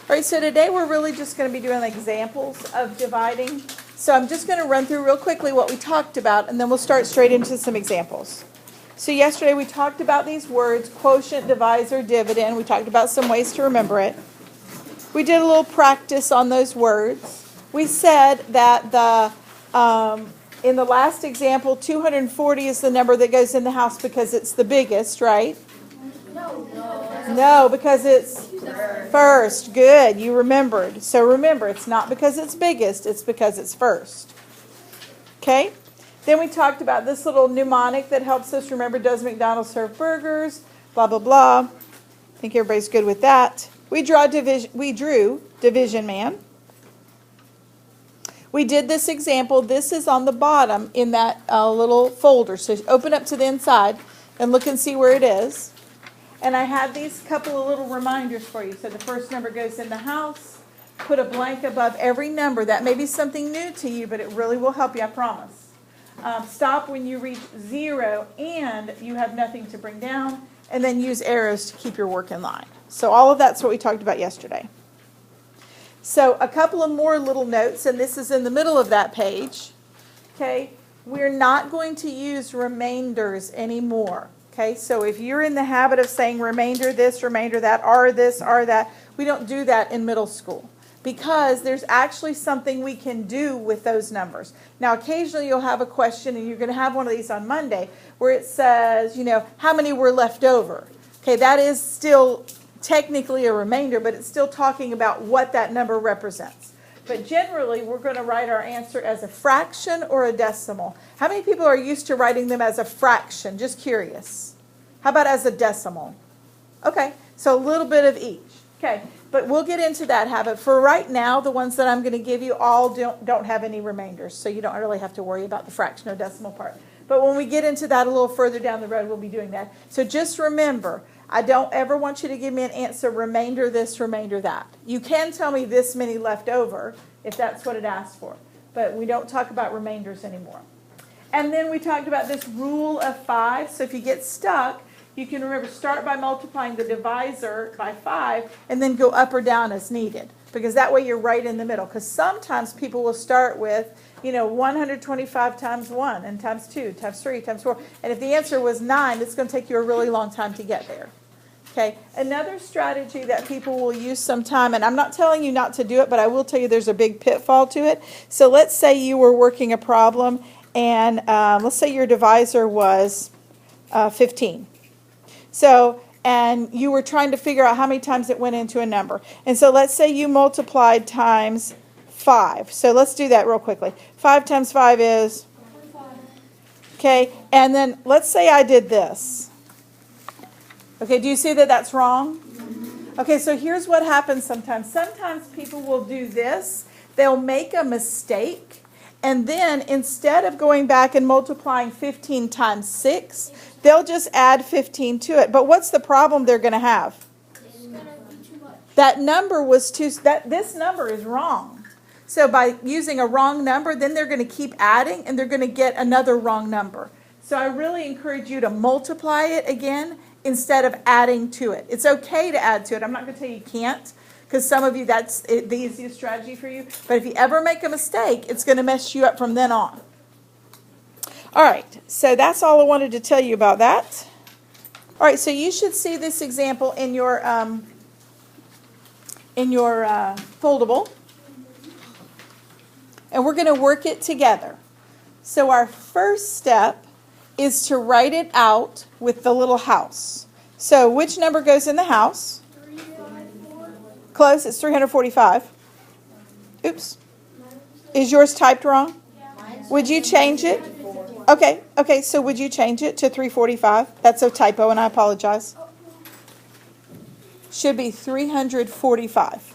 All right, so today we're really just going to be doing examples of dividing. So I'm just going to run through real quickly what we talked about, and then we'll start straight into some examples. So yesterday we talked about these words, quotient, divisor, dividend. We talked about some ways to remember it. We did a little practice on those words. We said that in the last example, 240 is the number that goes in the house because it's the biggest, right? No, because it's first. Good, you remembered. So remember, it's not because it's biggest, it's because it's first. Okay? Then we talked about this little mnemonic that helps us remember, does McDonald's serve burgers? Blah, blah, blah. I think everybody's good with that. We drew Division Man. We did this example. This is on the bottom in that little folder. So open up to the inside and look and see where it is. And I have these couple of little reminders for you. So the first number goes in the house. Put a blank above every number. That may be something new to you, but it really will help you, I promise. Stop when you reach 0 and you have nothing to bring down. And then use arrows to keep your work in line. So all of that's what we talked about yesterday. So a couple of more little notes, and this is in the middle of that page. Okay, we're not going to use remainders anymore. Okay, so if you're in the habit of saying remainder this, remainder that, are this, are that, we don't do that in middle school because there's actually something we can do with those numbers. Now, occasionally you'll have a question, and you're going to have one of these on Monday, where it says, how many were left over? Okay, that is still technically a remainder, but it's still talking about what that number represents. But generally, we're going to write our answer as a fraction or a decimal. How many people are used to writing them as a fraction? Just curious. How about as a decimal? Okay, so a little bit of each. Okay, but we'll get into that habit. For right now, the ones that I'm going to give you all don't have any remainders, so you don't really have to worry about the fraction or decimal part. But when we get into that a little further down the road, we'll be doing that. So just remember, I don't ever want you to give me an answer, remainder this, remainder that. You can tell me this many left over if that's what it asks for. But we don't talk about remainders anymore. And then we talked about this rule of 5. So if you get stuck, you can remember, start by multiplying the divisor by 5 and then go up or down as needed. Because that way you're right in the middle. Because sometimes people will start with, 125 times 1 and times 2, times 3, times 4. And if the answer was 9, it's going to take you a really long time to get there. Okay, another strategy that people will use sometime, and I'm not telling you not to do it, but I will tell you there's a big pitfall to it. So let's say you were working a problem, and let's say your divisor was 15. So, and you were trying to figure out how many times it went into a number. And so let's say you multiplied times 5. So let's do that real quickly. 5 times 5 is? 25. Okay, and then let's say I did this. Okay, do you see that that's wrong? Okay, so here's what happens sometimes. Sometimes people will do this. They'll make a mistake, and then instead of going back and multiplying 15 times 6, they'll just add 15 to it. But what's the problem they're going to have? It's going to be too much. That number was this number is wrong. So by using a wrong number, then they're going to keep adding, and they're going to get another wrong number. So I really encourage you to multiply it again instead of adding to it. It's okay to add to it. I'm not going to tell you can't, because some of you, that's the easiest strategy for you. But if you ever make a mistake, it's going to mess you up from then on. All right, so that's all I wanted to tell you about that. All right, so you should see this example in your foldable. And we're going to work it together. So our first step is to write it out with the little house. So which number goes in the house? 304. Close, it's 345. Oops. Is yours typed wrong? Would you change it? Okay, so would you change it to 345? That's a typo, and I apologize. Should be 345.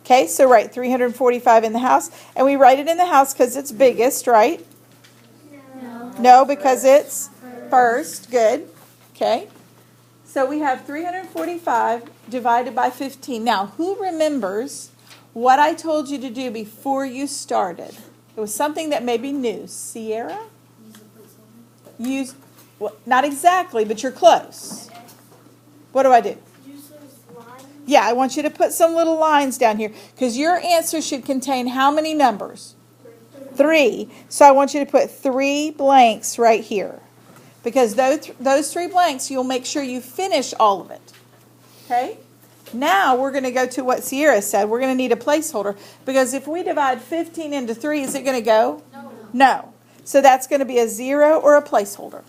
Okay, so write 345 in the house. And we write it in the house because it's biggest, right? No, because it's first. Good. Okay. So we have 345 divided by 15. Now, who remembers what I told you to do before you started? It was something that may be new. Sierra? Well, not exactly, but you're close. What do I do? Yeah, I want you to put some little lines down here because your answer should contain how many numbers? 3. So I want you to put 3 blanks right here. Because those 3 blanks, you'll make sure you finish all of it. Okay? Now we're going to go to what Sierra said. We're going to need a placeholder. Because if we divide 15 into 3, is it going to go? No. No. So that's going to be a 0 or a placeholder.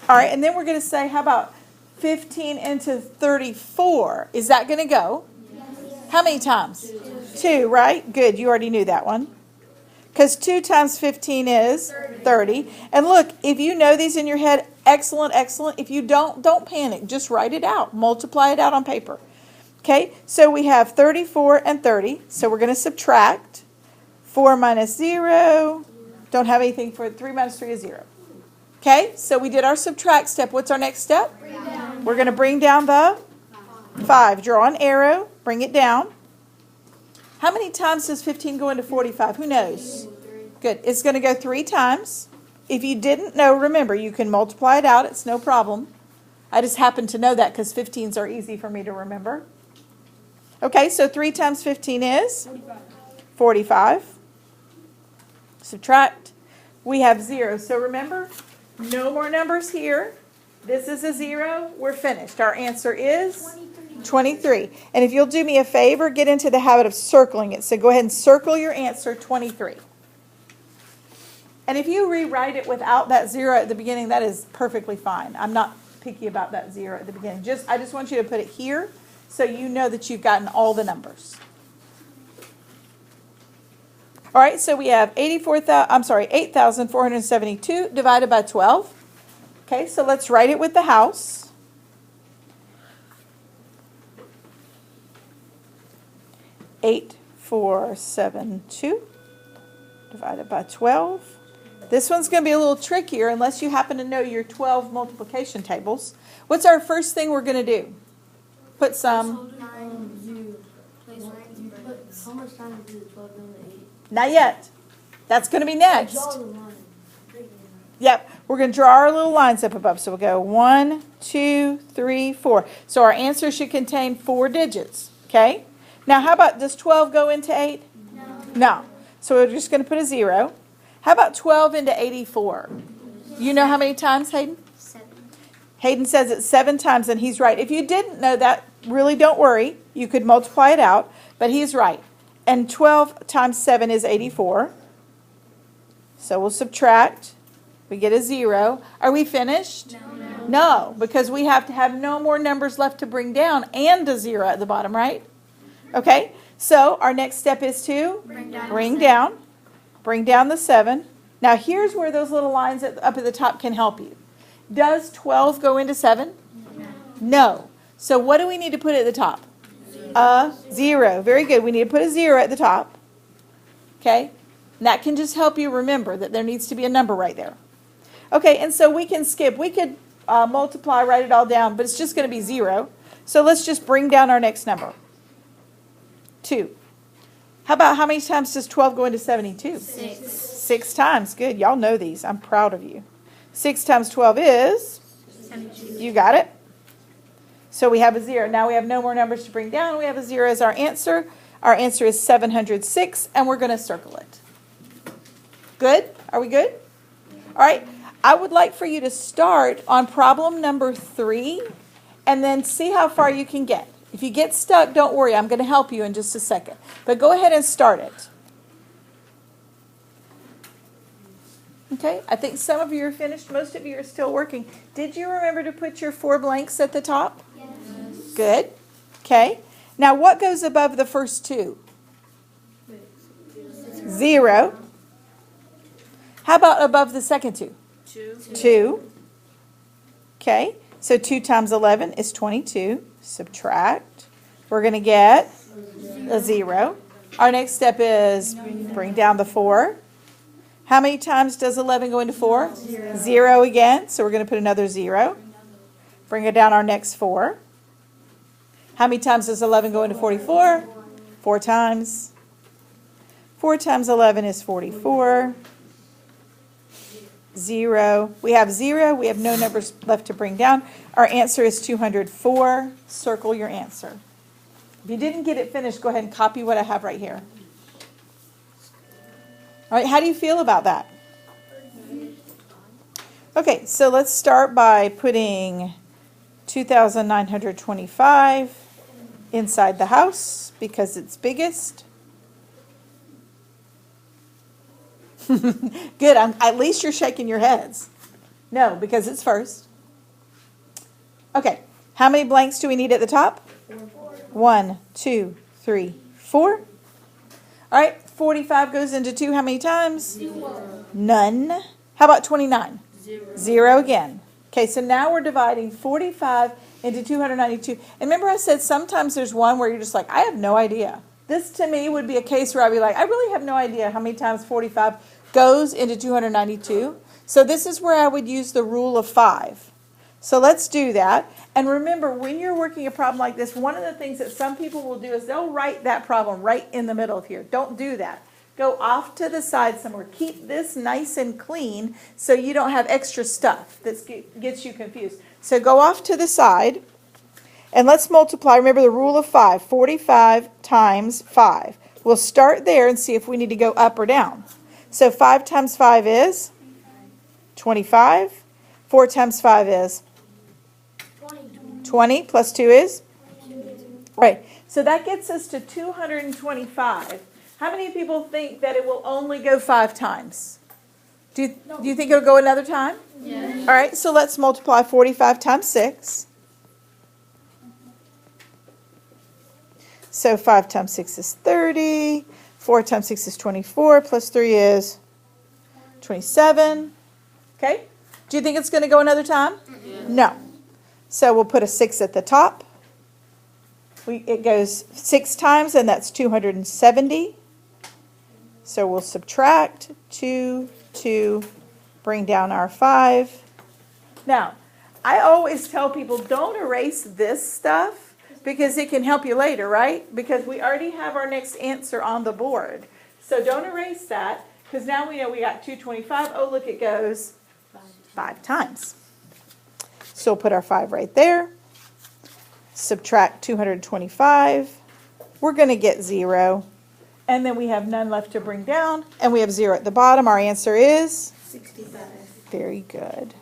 All right, and then we're going to say, how about 15 into 34? Is that going to go? Yes. How many times? 2, right? Good, you already knew that one. Because 2 times 15 is 30. And look, if you know these in your head, excellent, excellent. If you don't panic. Just write it out. Multiply it out on paper. Okay, so we have 34 and 30. So we're going to subtract. 4 minus 0. Don't have anything for 3 minus 3 is 0. Okay, so we did our subtract step. What's our next step? We're going to bring down the 5. Draw an arrow. Bring it down. How many times does 15 go into 45? Who knows? Good. It's going to go 3 times. If you didn't know, remember, you can multiply it out. It's no problem. I just happen to know that because 15s are easy for me to remember. Okay, so 3 times 15 is? 45. Subtract. We have 0. So remember, no more numbers here. This is a 0. We're finished. Our answer is 23. And if you'll do me a favor, get into the habit of circling it. So go ahead and circle your answer, 23. And if you rewrite it without that 0 at the beginning, that is perfectly fine. I'm not picky about that 0 at the beginning. I just want you to put it here so you know that you've gotten all the numbers. All right, so we have 8,472 divided by 12. Okay, so let's write it with the house. 8,472 divided by 12. This one's going to be a little trickier unless you happen to know your 12 multiplication tables. What's our first thing we're going to do? Put some... How much time is it? 12 and 8? Not yet. That's going to be next. Yep. We're going to draw our little lines up above. So we'll go 1, 2, 3, 4. So our answer should contain 4 digits. Okay? Now, how about, does 12 go into 8? No. So we're just going to put a 0. How about 12 into 84? You know how many times, Hayden? 7. Hayden says it's 7 times, and he's right. If you didn't know that, really don't worry. You could multiply it out, but he's right. And 12 times 7 is 84. So we'll subtract. We get a 0. Are we finished? No, because we have to have no more numbers left to bring down and a 0 at the bottom, right? Okay, so our next step is to bring down the 7. Now here's where those little lines up at the top can help you. Does 12 go into 7? No. So what do we need to put at the top? A 0. Very good. We need to put a 0 at the top. Okay? And that can just help you remember that there needs to be a number right there. Okay, and so we can skip. We could multiply, write it all down, but it's just going to be 0. So let's just bring down our next number. 2. How many times does 12 go into 72? 6. 6 times. Good. Y'all know these. I'm proud of you. 6 times 12 is? 72. You got it? So we have a 0. Now we have no more numbers to bring down. We have a 0 as our answer. Our answer is 706, and we're going to circle it. Good? Are we good? All right. I would like for you to start on problem number 3 and then see how far you can get. If you get stuck, don't worry. I'm going to help you in just a second. But go ahead and start it. Okay, I think some of you are finished. Most of you are still working. Did you remember to put your 4 blanks at the top? Yes. Good. Okay. Now what goes above the first 2? 0. How about above the second 2? 2. Okay. So 2 times 11 is 22. Subtract. We're going to get a 0. Our next step is bring down the 4. How many times does 11 go into 4? 0 again. So we're going to put another 0. Bring it down our next 4. How many times does 11 go into 44? 4 times. 4 times 11 is 44. 0. We have 0. We have no numbers left to bring down. Our answer is 204. Circle your answer. If you didn't get it finished, go ahead and copy what I have right here. All right, how do you feel about that? Okay, so let's start by putting 2,925 inside the house because it's biggest. Good, at least you're shaking your heads. No, because it's first. Okay, how many blanks do we need at the top? 1, 2, 3, 4. All right, 45 goes into 2 how many times? 0. None. How about 29? 0. 0 again. Okay, so now we're dividing 45 into 292. And remember I said sometimes there's one where you're just like, I have no idea. This to me would be a case where I'd be like, I really have no idea how many times 45 goes into 292. So this is where I would use the rule of 5. So let's do that. And remember, when you're working a problem like this, one of the things that some people will do is they'll write that problem right in the middle of here. Don't do that. Go off to the side somewhere. Keep this nice and clean so you don't have extra stuff that gets you confused. So go off to the side and let's multiply. Remember the rule of 5, 45 times 5. We'll start there and see if we need to go up or down. So 5 times 5 is 25. 4 times 5 is 20 plus 2 is? Right. So that gets us to 225. How many people think that it will only go 5 times? Do you think it'll go another time? Yes. All right, so let's multiply 45 times 6. So 5 times 6 is 30. 4 times 6 is 24. Plus 3 is 27. Okay? Do you think it's going to go another time? Yes. No. So we'll put a 6 at the top. It goes 6 times, and that's 270. So we'll subtract 2, bring down our 5. Now, I always tell people don't erase this stuff because it can help you later, right? Because we already have our next answer on the board. So don't erase that because now we know we got 225. Oh, look, it goes 5 times. So we'll put our 5 right there. Subtract 225. We're going to get 0. And then we have none left to bring down. And we have 0 at the bottom. Our answer is? 65. Very good.